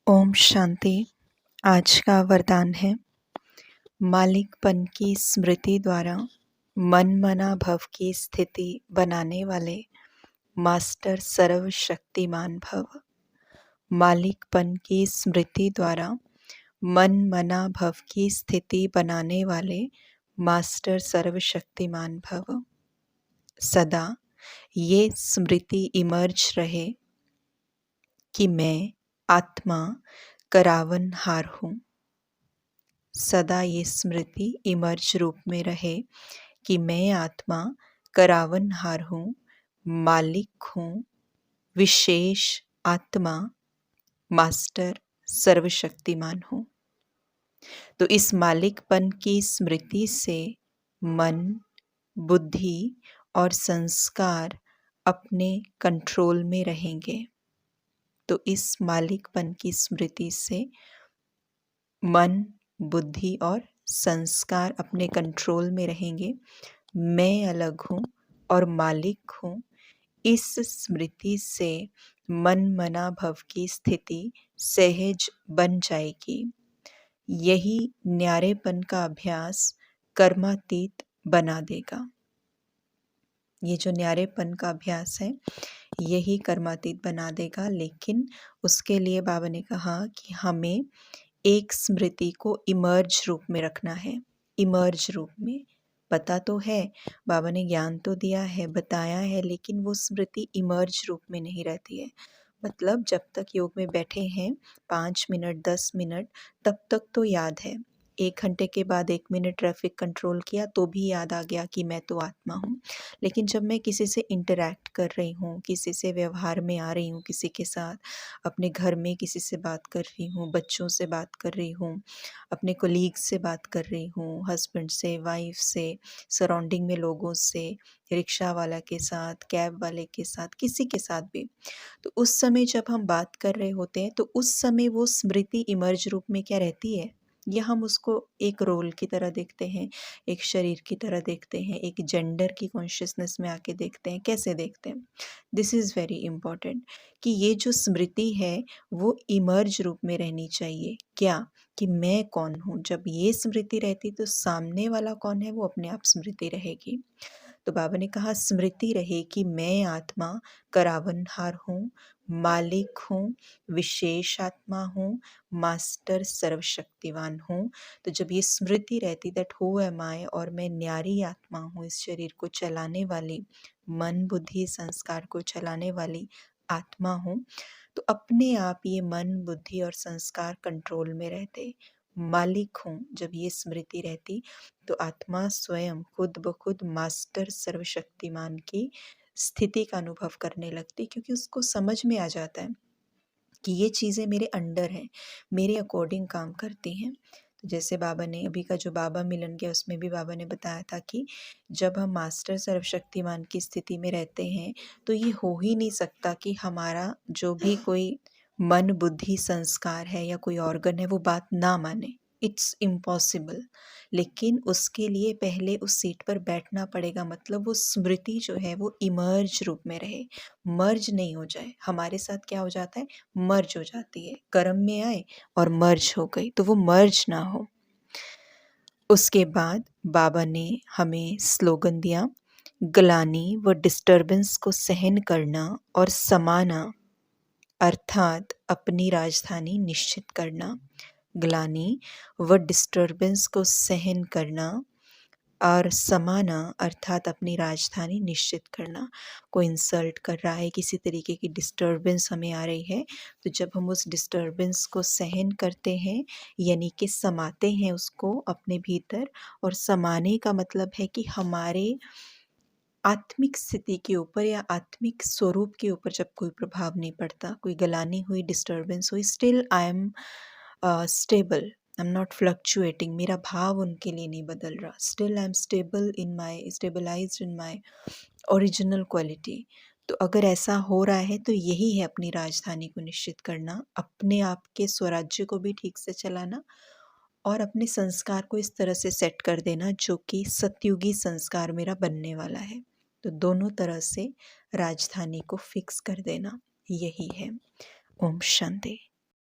ओम शांति। आज का वरदान है, मालिकपन की स्मृति द्वारा मन मना भव की स्थिति बनाने वाले मास्टर सर्वशक्तिमान भव। मालिकपन की स्मृति द्वारा मन मना भव की स्थिति बनाने वाले मास्टर सर्वशक्तिमान भव। सदा ये स्मृति इमर्ज रहे कि मैं आत्मा करावनहार हूँ। सदा ये स्मृति इमर्ज रूप में रहे कि मैं आत्मा करावनहार हूँ, मालिक हूँ, विशेष आत्मा, मास्टर सर्वशक्तिमान हूँ। तो इस मालिकपन की स्मृति से मन, बुद्धि और संस्कार अपने कंट्रोल में रहेंगे। तो इस मालिकपन की स्मृति से मन, बुद्धि और संस्कार अपने कंट्रोल में रहेंगे। मैं अलग हूँ और मालिक हूँ। इस स्मृति से मन मना भव की स्थिति सहज बन जाएगी। यही न्यारेपन का अभ्यास कर्मातीत बना देगा। ये जो न्यारेपन का अभ्यास है यही कर्मातीत बना देगा। लेकिन उसके लिए बाबा ने कहा कि हमें एक स्मृति को इमर्ज रूप में रखना है। इमर्ज रूप में पता तो है, बाबा ने ज्ञान तो दिया है, बताया है, लेकिन वो स्मृति इमर्ज रूप में नहीं रहती है। मतलब जब तक योग में बैठे हैं 5 मिनट 10 मिनट तब तक तो याद है। 1 घंटे के बाद 1 मिनट ट्रैफिक कंट्रोल किया तो भी याद आ गया कि मैं तो आत्मा हूँ। लेकिन जब मैं किसी से इंटरैक्ट कर रही हूँ, किसी से व्यवहार में आ रही हूँ, किसी के साथ अपने घर में किसी से बात कर रही हूँ, बच्चों से बात कर रही हूँ, अपने कोलीग्स से बात कर रही हूँ, हस्बैंड से, वाइफ से, सराउंडिंग में लोगों से, रिक्शा वाला के साथ, कैब वाले के साथ, किसी के साथ भी, तो उस समय जब हम बात कर रहे होते हैं तो उस समय वो स्मृति इमर्ज रूप में क्या रहती है, या हम उसको एक रोल की तरह देखते हैं, एक शरीर की तरह देखते हैं, एक जेंडर की कॉन्शियसनेस में आके देखते हैं। कैसे देखते हैं? दिस इज़ वेरी इम्पॉर्टेंट कि ये जो स्मृति है वो इमर्ज रूप में रहनी चाहिए। क्या? कि मैं कौन हूँ। जब ये स्मृति रहती तो सामने वाला कौन है वो अपने आप स्मृति रहेगी। तो बाबा ने कहा स्मृति रहे कि मैं आत्मा करावनहार हूँ, मालिक हूँ, विशेष आत्मा हूँ, मास्टर सर्वशक्तिवान हूँ। तो जब ये स्मृति रहती दैट हु एम आई, और मैं न्यारी आत्मा हूँ, इस शरीर को चलाने वाली, मन बुद्धि संस्कार को चलाने वाली आत्मा हूँ, तो अपने आप ये मन बुद्धि और संस्कार कंट्रोल में रहते। मालिक हूँ जब ये स्मृति रहती तो आत्मा स्वयं खुद ब खुद मास्टर सर्वशक्तिमान की स्थिति का अनुभव करने लगती, क्योंकि उसको समझ में आ जाता है कि ये चीज़ें मेरे अंडर हैं, मेरे अकॉर्डिंग काम करती हैं। तो जैसे बाबा ने अभी का जो बाबा मिलन किया उसमें भी बाबा ने बताया था कि जब हम मास्टर सर्वशक्तिमान की स्थिति में रहते हैं तो ये हो ही नहीं सकता कि हमारा जो भी कोई मन बुद्धि संस्कार है या कोई ऑर्गन है वो बात ना माने। It's impossible. लेकिन उसके लिए पहले उस सीट पर बैठना पड़ेगा। मतलब वो स्मृति जो है वो इमर्ज रूप में रहे, मर्ज नहीं हो जाए। हमारे साथ क्या हो जाता है, मर्ज हो जाती है। कर्म में आए और मर्ज हो गई, तो वो मर्ज ना हो। उसके बाद बाबा ने हमें स्लोगन दिया, ग्लानि व डिस्टर्बेंस को सहन करना और समाना, अर्थात अपनी राजधानी निश्चित करना। ग्लानि व डिस्टर्बेंस को सहन करना और समाना, अर्थात अपनी राजधानी निश्चित करना। कोई इंसल्ट कर रहा है, किसी तरीके की डिस्टर्बेंस हमें आ रही है, तो जब हम उस डिस्टर्बेंस को सहन करते हैं यानी कि समाते हैं उसको अपने भीतर, और समाने का मतलब है कि हमारे आत्मिक स्थिति के ऊपर या आत्मिक स्वरूप के ऊपर जब कोई प्रभाव नहीं पड़ता, कोई गलानी हुई, डिस्टर्बेंस हुई, still I am stable, I am not fluctuating, मेरा भाव उनके लिए नहीं बदल रहा, still I am stable in my, stabilised in my original quality. तो अगर ऐसा हो रहा है तो यही है अपनी राजधानी को निश्चित करना, अपने आप के स्वराज्य को भी ठीक से चलाना और अपने संस्कार को इस तरह से सेट कर देना जो कि सतयुगी संस्कार मेरा बनने वाला है। तो दोनों तरह से राजधानी को फिक्स कर देना, यही है। ओम शांति।